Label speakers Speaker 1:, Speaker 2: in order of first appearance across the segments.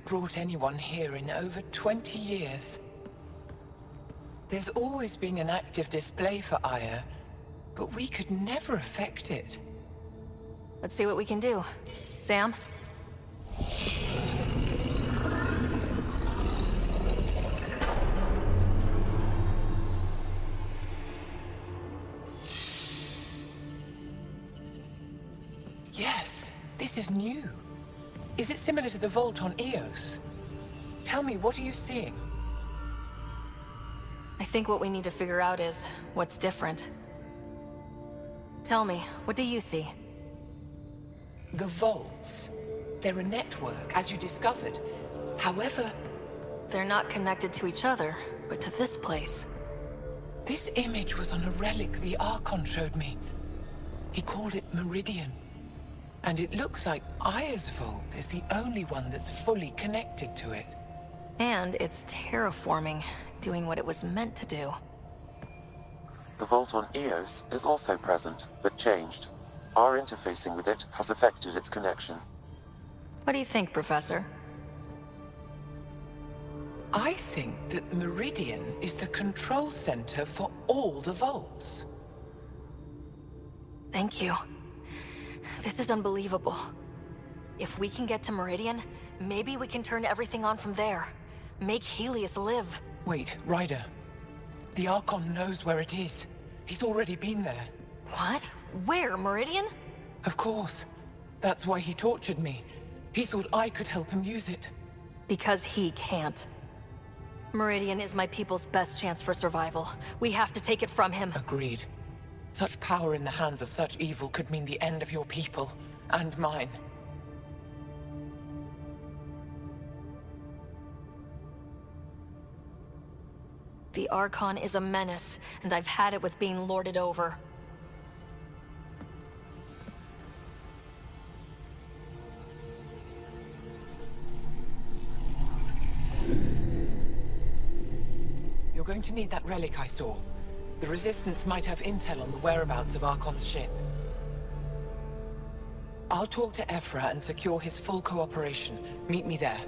Speaker 1: brought anyone here in over 20 years. There's always been an active display for Aya, but we could never affect it.
Speaker 2: Let's see what we can do. Sam?
Speaker 1: Yes, this is new. Is it similar to the vault on Eos? Tell me, what are you seeing?
Speaker 2: I think what we need to figure out is what's different. Tell me, what do you see?
Speaker 1: The vaults. They're a network, as you discovered. However,
Speaker 2: They're not connected to each other, but to this place.
Speaker 1: this image was on a relic the Archon showed me. He called it Meridian. And it looks like Aya's vault is the only one that's fully connected to it.
Speaker 2: And it's terraforming, doing what it was meant to do.
Speaker 3: The vault on Eos is also present, but changed. Our interfacing with it has affected its connection.
Speaker 2: What do you think, Professor?
Speaker 1: I think that Meridian is the control center for all the vaults.
Speaker 2: Thank you. This is unbelievable. If we can get to Meridian, maybe we can turn everything on from there. Make Helios live.
Speaker 1: Wait, Ryder. The Archon knows where it is. He's already been there.
Speaker 2: What? Where? Meridian?
Speaker 1: Of course. That's why he tortured me. He thought I could help him use it.
Speaker 2: Because he can't. Meridian is my people's best chance for survival. We have to take it from him.
Speaker 1: Agreed. Such power in the hands of such evil could mean the end of your people, and mine.
Speaker 2: The Archon is a menace, and I've had it with being lorded over.
Speaker 1: You're going to need that relic I saw. The Resistance might have intel on the whereabouts of Archon's ship. I'll talk to Ephra and secure his full cooperation. Meet me there.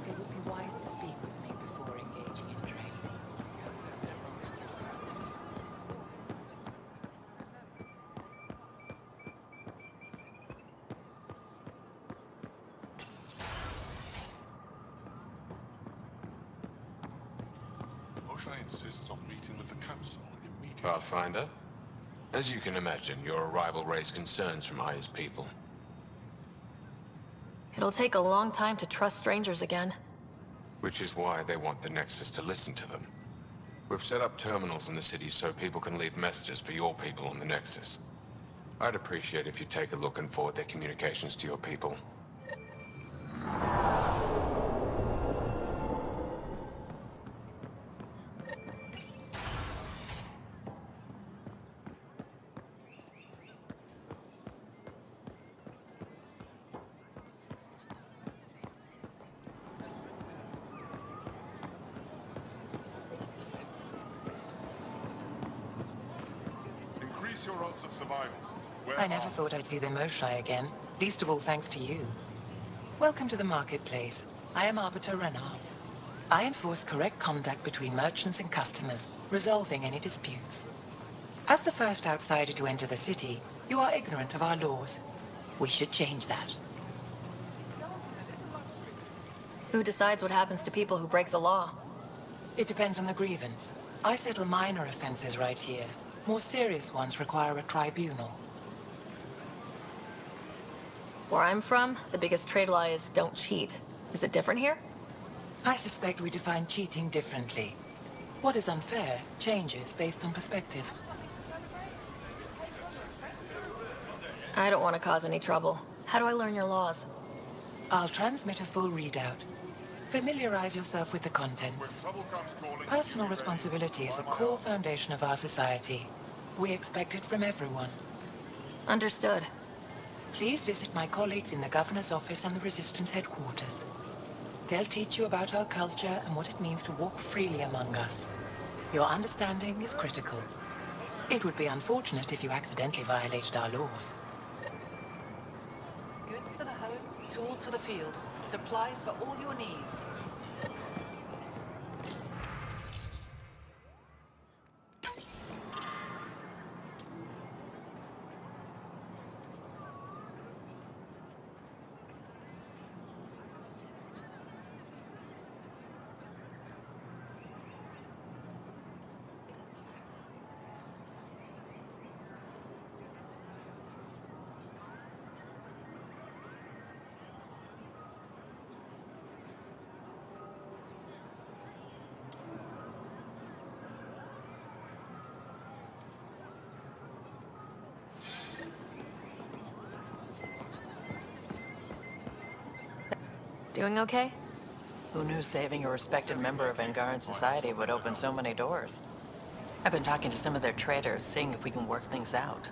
Speaker 1: It would be wise to speak with me before engaging in trade.
Speaker 4: Moshae insists on meeting with the Council immediately.
Speaker 5: Pathfinder? As you can imagine, your arrival raised concerns from Aya's people.
Speaker 2: It'll take a long time to trust strangers again.
Speaker 5: Which is why they want the Nexus to listen to them. We've set up terminals in the city so people can leave messages for your people on the Nexus. I'd appreciate if you take a look and forward their communications to your people.
Speaker 4: your odds of survival? Where
Speaker 1: I never thought I'd see the Moshae again, least of all thanks to you. Welcome to the marketplace. I am Arbiter Renard. I enforce correct conduct between merchants and customers, resolving any disputes. As the first outsider to enter the city, you are ignorant of our laws. We should change that.
Speaker 2: Who decides what happens to people who break the law?
Speaker 1: It depends on the grievance. I settle minor offenses right here. More serious ones require a tribunal.
Speaker 2: Where I'm from, the biggest trade law is don't cheat. Is it different here?
Speaker 1: I suspect we define cheating differently. What is unfair changes based on perspective.
Speaker 2: I don't want to cause any trouble. How do I learn your laws?
Speaker 1: I'll transmit a full readout. Familiarize yourself with the contents. Personal responsibility is a core foundation of our society. We expect it from everyone.
Speaker 2: Understood.
Speaker 1: Please visit my colleagues in the Governor's office and the Resistance headquarters. They'll teach you about our culture and what it means to walk freely among us. Your understanding is critical. It would be unfortunate if you accidentally violated our laws. Goods for the home, tools for the field, supplies for all your needs.
Speaker 2: Doing okay?
Speaker 6: Who knew saving a respected member of Angaran society would open so many doors? I've been talking to some of their traders, seeing if we can work things out.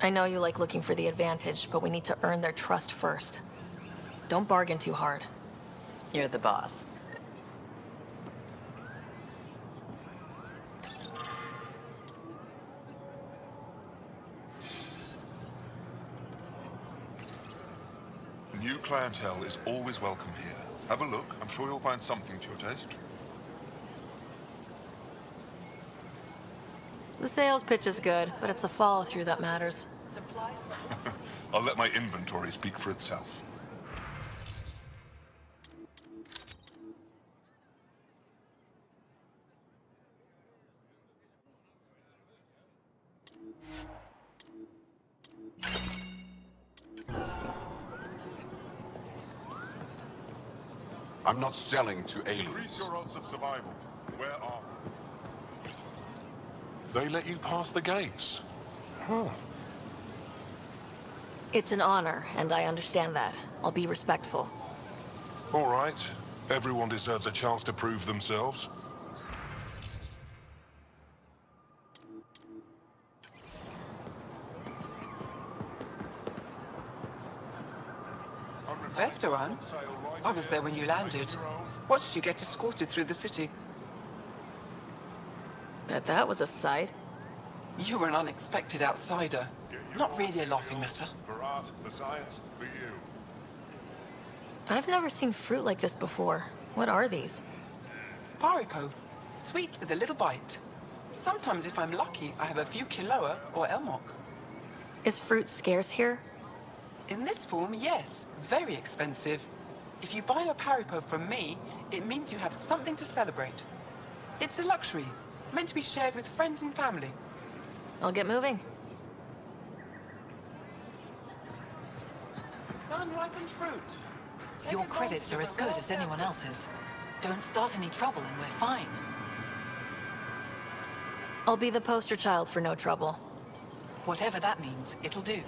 Speaker 2: I know you like looking for the advantage, but we need to earn their trust first. Don't bargain too hard.
Speaker 6: You're the boss.
Speaker 4: New clientele is always welcome here. Have a look. I'm sure you'll find something to your taste.
Speaker 2: The sales pitch is good, but it's the follow-through that matters.
Speaker 4: I'll let my inventory speak for itself.
Speaker 7: I'm not selling to
Speaker 4: Increase
Speaker 7: aliens.
Speaker 4: your odds of survival. Where are we?
Speaker 7: They let you pass the gates.
Speaker 2: It's an honor, and I understand that. I'll be respectful.
Speaker 7: All right. Everyone deserves a chance to prove themselves.
Speaker 1: Vesteran? I was there when you landed. Watched you get escorted through the city.
Speaker 2: Bet that was a sight.
Speaker 1: You were an unexpected outsider. Not really a laughing matter.
Speaker 4: For art, for science, for you.
Speaker 2: I've never seen fruit like this before. What are these?
Speaker 1: Paripo. Sweet with a little bite. Sometimes if I'm lucky, I have a few Kiloa or Elmok.
Speaker 2: Is fruit scarce here?
Speaker 1: In this form, yes. Very expensive. If you buy a Paripo from me, it means you have something to celebrate. It's a luxury, meant to be shared with friends and family.
Speaker 2: I'll get moving.
Speaker 1: Sun-ripened fruit.
Speaker 6: Your credits are as good as anyone else's. Don't start any trouble and we're fine.
Speaker 2: I'll be the poster child for no trouble.
Speaker 6: Whatever that means, it'll do.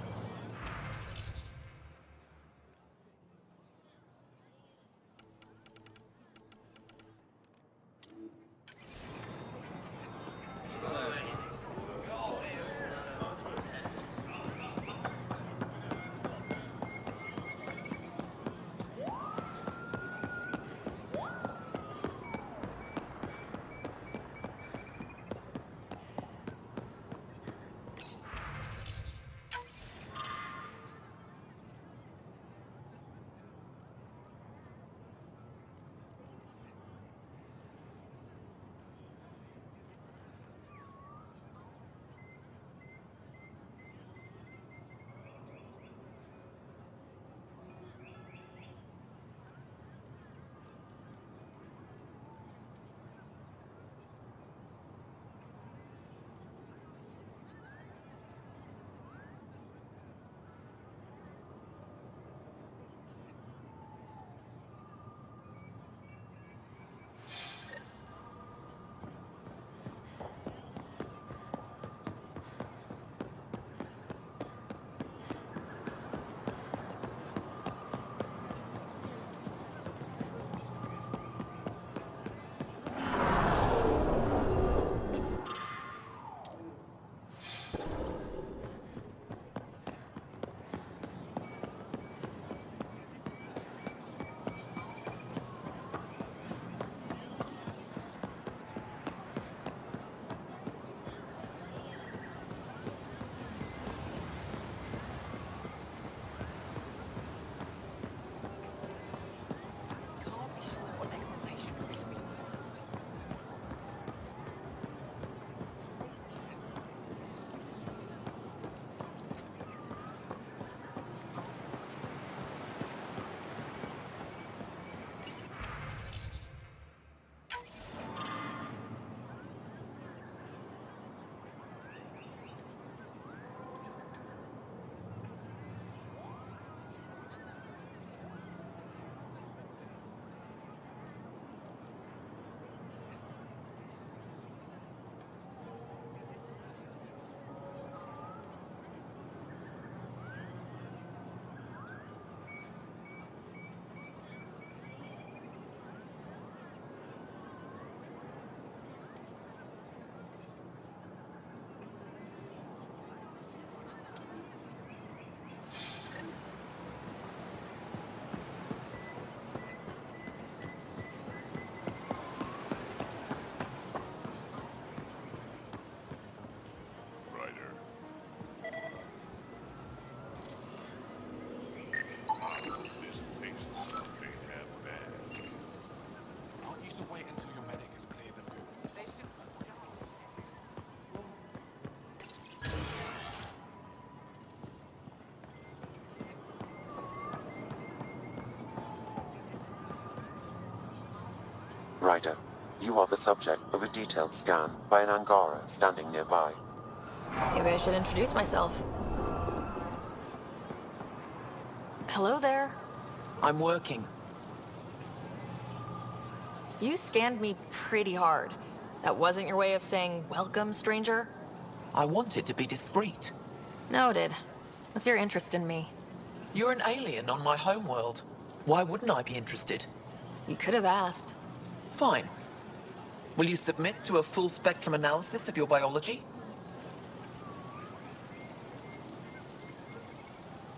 Speaker 3: Ryder, you are the subject of a detailed scan by an Angara standing nearby.
Speaker 2: Maybe I should introduce myself. Hello there.
Speaker 1: I'm working.
Speaker 2: You scanned me pretty hard. That wasn't your way of saying, welcome, stranger?
Speaker 1: I wanted to be discreet.
Speaker 2: Noted. What's your interest in me?
Speaker 1: You're an alien on my homeworld. Why wouldn't I be interested?
Speaker 2: You could have asked.
Speaker 1: Fine. Will you submit to a full spectrum analysis of your biology?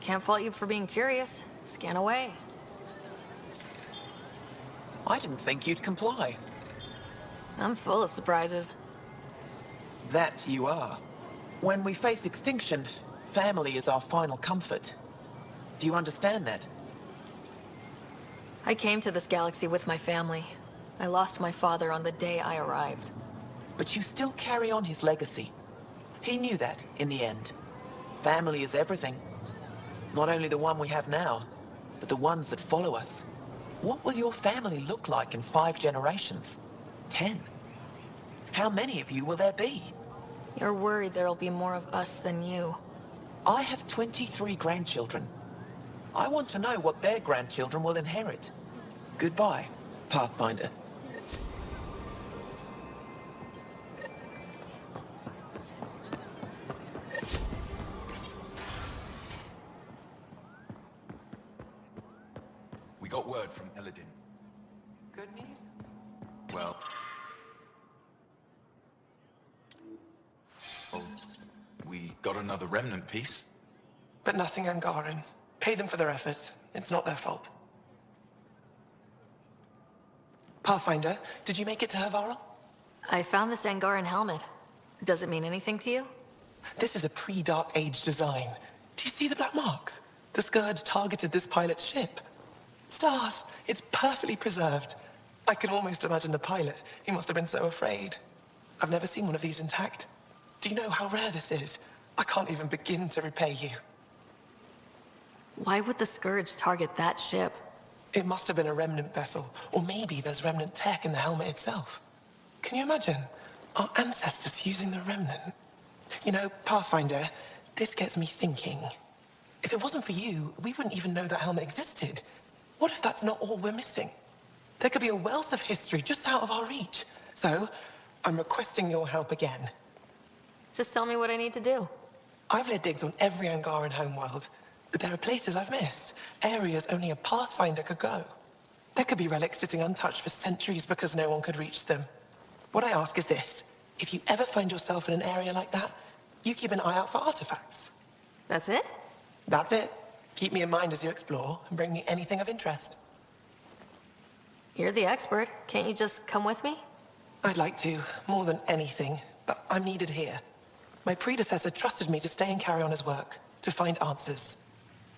Speaker 2: Can't fault you for being curious. Scan away.
Speaker 1: I didn't think you'd comply.
Speaker 2: I'm full of surprises.
Speaker 1: That you are. When we face extinction, family is our final comfort. Do you understand that?
Speaker 2: I came to this galaxy with my family. I lost my father on the day I arrived.
Speaker 1: But you still carry on his legacy. He knew that, in the end. Family is everything. Not only the one we have now, but the ones that follow us. What will your family look like in 5 generations? 10? How many of you will there be?
Speaker 2: You're worried there'll be more of us than you.
Speaker 1: I have 23 grandchildren. I want to know what their grandchildren will inherit. Goodbye, Pathfinder.
Speaker 8: We got word from Eladin.
Speaker 1: Good news?
Speaker 8: Well, we got another remnant piece.
Speaker 9: But nothing Angaran. Pay them for their effort. It's not their fault. Pathfinder, did you make it to Hervarl?
Speaker 2: I found this Angaran helmet. Does it mean anything to you?
Speaker 9: This is a pre-Dark Age design. Do you see the black marks? The Scourge targeted this pilot's ship. Stars, it's perfectly preserved. I can almost imagine the pilot. He must have been so afraid. I've never seen one of these intact. Do you know how rare this is? I can't even begin to repay you.
Speaker 2: Why would the Scourge target that ship?
Speaker 9: It must have been a remnant vessel, or maybe there's remnant tech in the helmet itself. Can you imagine? Our ancestors using the remnant? You know, Pathfinder, this gets me thinking. If it wasn't for you, we wouldn't even know that helmet existed. What if that's not all we're missing? There could be a wealth of history just out of our reach. So, I'm requesting your help again.
Speaker 2: Just tell me what I need to do.
Speaker 9: I've led digs on every Angaran homeworld, but there are places I've missed, areas only a Pathfinder could go. There could be relics sitting untouched for centuries because no one could reach them. What I ask is this: if you ever find yourself in an area like that, you keep an eye out for artifacts.
Speaker 2: That's it?
Speaker 9: That's it. Keep me in mind as you explore and bring me anything of interest.
Speaker 2: You're the expert. Can't you just come with me?
Speaker 9: I'd like to, more than anything, but I'm needed here. My predecessor trusted me to stay and carry on his work, to find answers.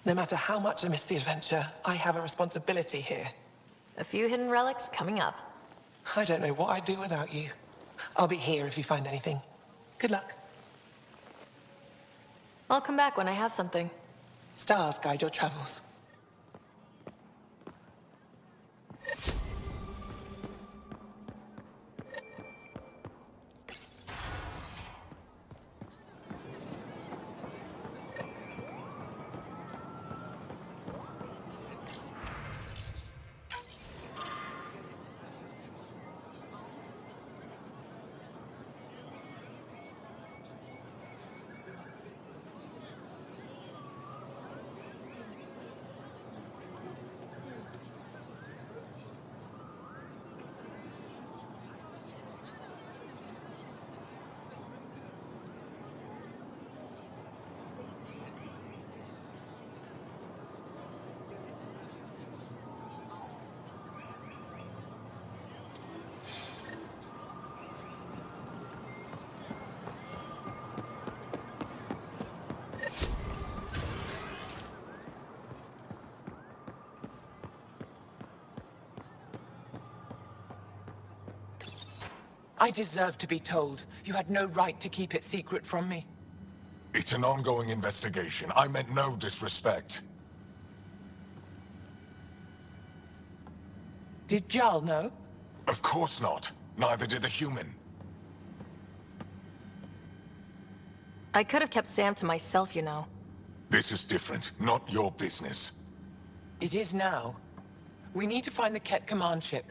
Speaker 9: No matter how much I miss the adventure, I have a responsibility here.
Speaker 2: A few hidden relics coming up.
Speaker 9: I don't know what I'd do without you. I'll be here if you find anything. Good luck.
Speaker 2: I'll come back when I have something.
Speaker 9: Stars guide your travels.
Speaker 1: I deserve to be told. You had no right to keep it secret from me.
Speaker 7: It's an ongoing investigation. I meant no disrespect.
Speaker 1: Did Jarl know?
Speaker 7: Of course not. Neither did the human.
Speaker 2: I could have kept Sam to myself, you know.
Speaker 7: This is different. Not your business.
Speaker 1: It is now. We need to find the Ket command ship.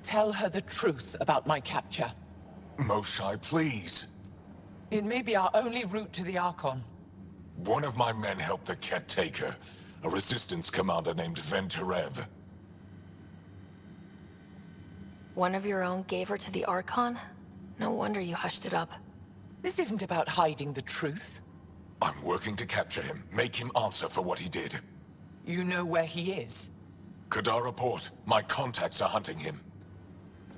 Speaker 1: Tell her the truth about my capture.
Speaker 7: Moshae, please.
Speaker 1: It may be our only route to the Archon.
Speaker 7: One of my men helped the Ket take her. A resistance commander named Venturev.
Speaker 2: One of your own gave her to the Archon? No wonder you hushed it up.
Speaker 1: This isn't about hiding the truth.
Speaker 7: I'm working to capture him, make him answer for what he did.
Speaker 1: You know where he is?
Speaker 7: Kadara Port. My contacts are hunting him.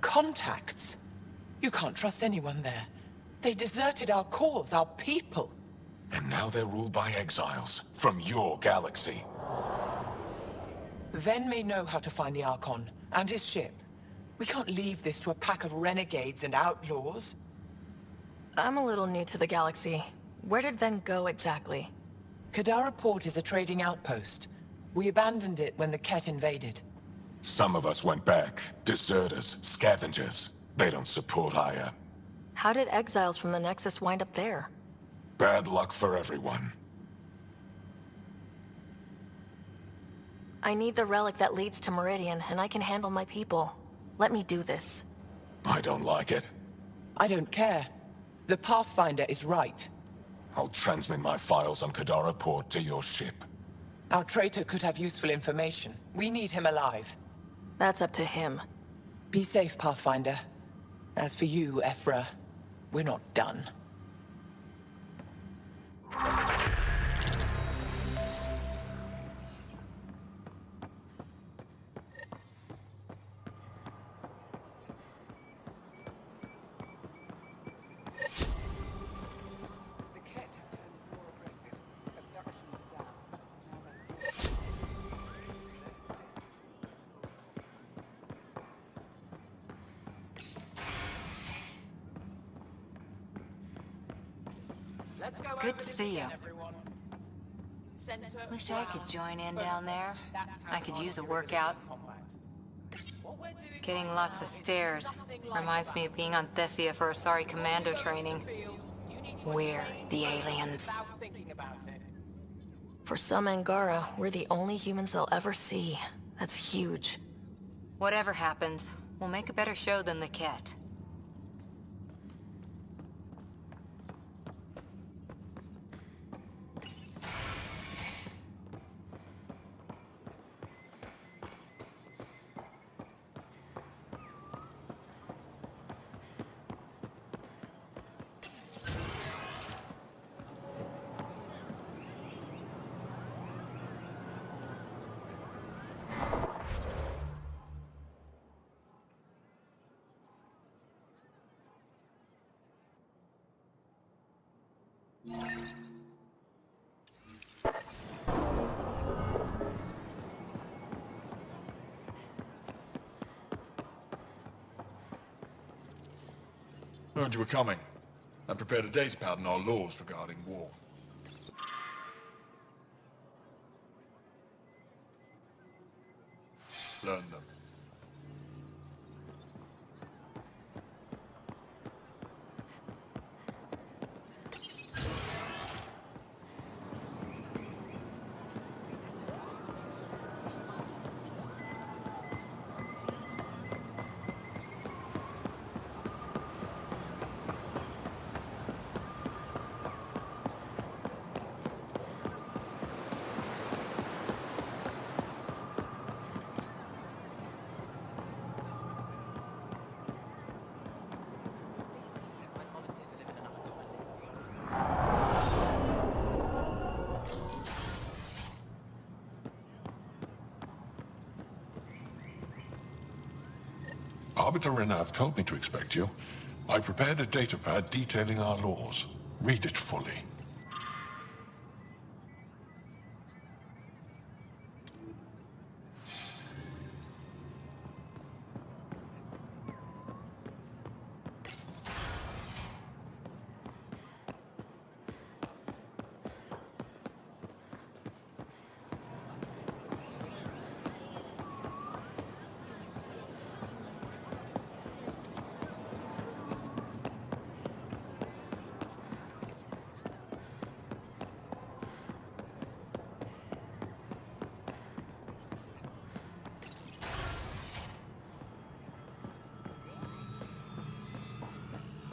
Speaker 1: Contacts? You can't trust anyone there. They deserted our cause, our people.
Speaker 7: And now they're ruled by exiles from your galaxy.
Speaker 1: Ven may know how to find the Archon and his ship. We can't leave this to a pack of renegades and outlaws.
Speaker 2: I'm a little new to the galaxy. Where did Ven go exactly?
Speaker 1: Kadara Port is a trading outpost. We abandoned it when the Ket invaded.
Speaker 7: Some of us went back. Deserters, scavengers. They don't support Aya.
Speaker 2: How did exiles from the Nexus wind up there?
Speaker 7: Bad luck for everyone.
Speaker 2: I need the relic that leads to Meridian, and I can handle my people. Let me do this.
Speaker 7: I don't like it.
Speaker 1: I don't care. The Pathfinder is right.
Speaker 7: I'll transmit my files on Kadara Port to your ship.
Speaker 1: Our traitor could have useful information. We need him alive.
Speaker 2: That's up to him.
Speaker 1: Be safe, Pathfinder. As for you, Ephra, we're not done.
Speaker 10: Good to see you. Wish I could join in down there. I could use a workout. Getting lots of stairs. Reminds me of being on Thessia for Asari commando training. We're the aliens.
Speaker 2: For some Angara, we're the only humans they'll ever see. That's huge.
Speaker 10: Whatever happens, we'll make a better show than the Ket.
Speaker 11: Heard you were coming. I prepared a datapad on our laws regarding war. Learn them.
Speaker 4: Arbiter and have told me to expect you. I prepared a datapad detailing our laws. Read it fully.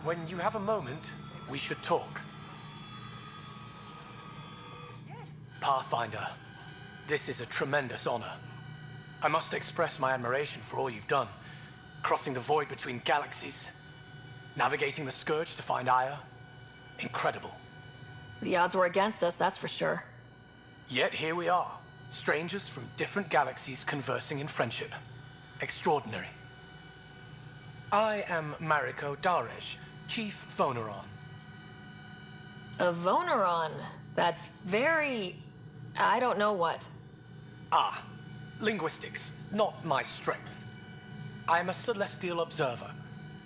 Speaker 12: when you have a moment, we should talk. Pathfinder, this is a tremendous honor. I must express my admiration for all you've done. Crossing the void between galaxies, navigating the Scourge to find Aya. Incredible.
Speaker 2: The odds were against us, that's for sure.
Speaker 12: Yet here we are, strangers from different galaxies conversing in friendship. Extraordinary. I am Mariko Darej, Chief Voneron.
Speaker 2: A Voneron? That's very... I don't know what.
Speaker 12: Ah, linguistics, not my strength. I am a celestial observer,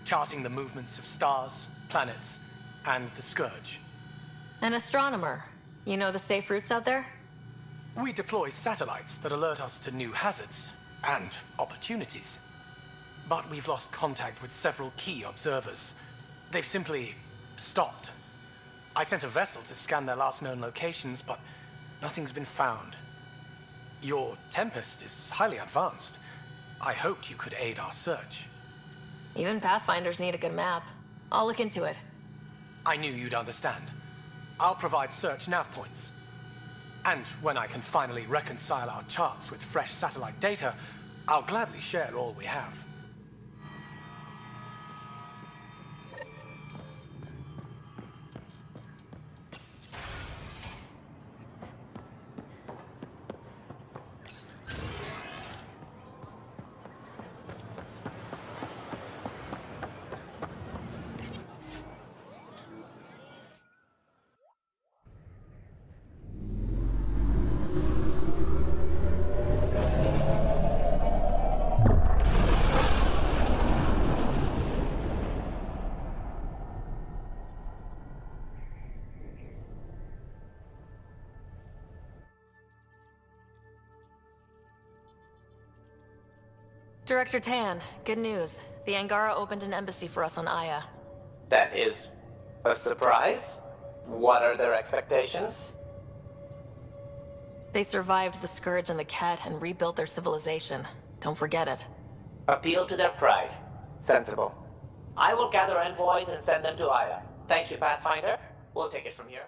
Speaker 12: charting the movements of stars, planets, and the Scourge.
Speaker 2: An astronomer. You know the safe routes out there?
Speaker 12: We deploy satellites that alert us to new hazards and opportunities. But we've lost contact with several key observers. They've simply stopped. I sent a vessel to scan their last known locations, but nothing's been found. Your Tempest is highly advanced. I hoped you could aid our search.
Speaker 2: Even Pathfinders need a good map. I'll look into it.
Speaker 12: I knew you'd understand. I'll provide search nav points. And when I can finally reconcile our charts with fresh satellite data, I'll gladly share all we have.
Speaker 2: Director Tan, good news. The Angara opened an embassy for us on Aya.
Speaker 13: That is a surprise? What are their expectations?
Speaker 2: They survived the Scourge and the Ket and rebuilt their civilization. Don't forget it.
Speaker 13: Appeal to their pride. Sensible. I will gather envoys and send them to Aya. Thank you, Pathfinder. We'll take it from here.